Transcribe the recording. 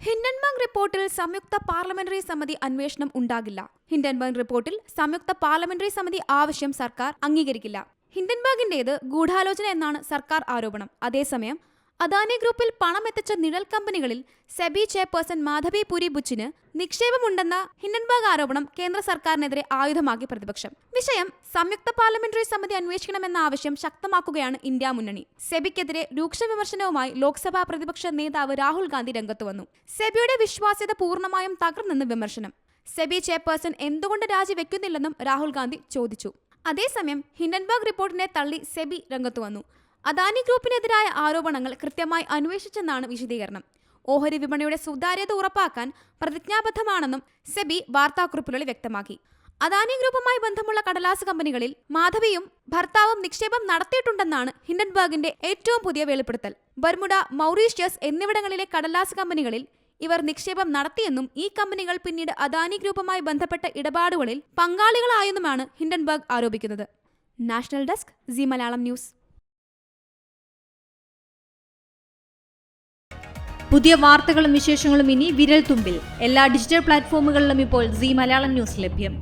Hindenburg റിപ്പോർട്ടിൽ സംയുക്ത parliamentary സമിതി അന്വേഷണം ഉണ്ടാകില്ല. ഹിൻഡൻബർഗ് റിപ്പോർട്ടിൽ സംയുക്ത പാർലമെന്ററി സമിതി ആവശ്യം സർക്കാർ അംഗീകരിക്കില്ല. ഹിൻഡൻബർഗിന്റേത് ഗൂഢാലോചന എന്നാണ് സർക്കാർ ആരോപണം. അതേസമയം അദാനി ഗ്രൂപ്പിൽ പണം എത്തിച്ച നിഴൽ കമ്പനികളിൽ സെബി ചെയർപേഴ്സൺ മാധവി പുരി ബുച്ചിന് നിക്ഷേപമുണ്ടെന്ന ഹിൻഡൻബർഗ് ആരോപണം കേന്ദ്ര സർക്കാരിനെതിരെ ആയുധമാക്കി പ്രതിപക്ഷം. വിഷയം സംയുക്ത പാർലമെന്ററി സമിതി അന്വേഷിക്കണമെന്ന ആവശ്യം ശക്തമാക്കുകയാണ് ഇന്ത്യ മുന്നണി. സെബിക്കെതിരെ രൂക്ഷ വിമർശനവുമായി ലോക്സഭാ പ്രതിപക്ഷ നേതാവ് രാഹുൽ ഗാന്ധി രംഗത്ത് വന്നു. സെബിയുടെ വിശ്വാസ്യത പൂർണ്ണമായും തകർന്നെന്ന് വിമർശനം. സെബി ചെയർപേഴ്സൺ എന്തുകൊണ്ട് രാജിവെക്കുന്നില്ലെന്നും രാഹുൽ ഗാന്ധി ചോദിച്ചു. അതേസമയം ഹിൻഡൻബർഗ് റിപ്പോർട്ടിനെ തള്ളി സെബി രംഗത്ത് വന്നു. അദാനി ഗ്രൂപ്പിനെതിരായ ആരോപണങ്ങൾ കൃത്യമായി അന്വേഷിച്ചെന്നാണ് വിശദീകരണം. ഓഹരി വിപണിയുടെ സുതാര്യത ഉറപ്പാക്കാൻ പ്രതിജ്ഞാബദ്ധമാണെന്നും സെബി വാർത്താക്കുറിപ്പിലൂടെ വ്യക്തമാക്കി. അദാനി ഗ്രൂപ്പുമായി ബന്ധമുള്ള കടലാസ് കമ്പനികളിൽ മാധവിയും ഭർത്താവും നിക്ഷേപം നടത്തിയിട്ടുണ്ടെന്നാണ് ഹിൻഡൻബർഗിന്റെ ഏറ്റവും പുതിയ വെളിപ്പെടുത്തൽ. ബർമുഡ, മൗറീഷ്യസ് എന്നിവിടങ്ങളിലെ കടലാസ് കമ്പനികളിൽ ഇവർ നിക്ഷേപം നടത്തിയെന്നും ഈ കമ്പനികൾ പിന്നീട് അദാനി ഗ്രൂപ്പുമായി ബന്ധപ്പെട്ട ഇടപാടുകളിൽ പങ്കാളികളായെന്നുമാണ് ഹിൻഡൻബർഗ് ആരോപിക്കുന്നത്. National desk, Zee Malayalam news. പുതിയ വാർത്തകളും വിശേഷങ്ങളും ഇനി വിരൽ തുമ്പിൽ. എല്ലാ ഡിജിറ്റൽ പ്ലാറ്റ്ഫോമുകളിലും ഇപ്പോൾ സീ മലയാളം ന്യൂസ് ലഭ്യം.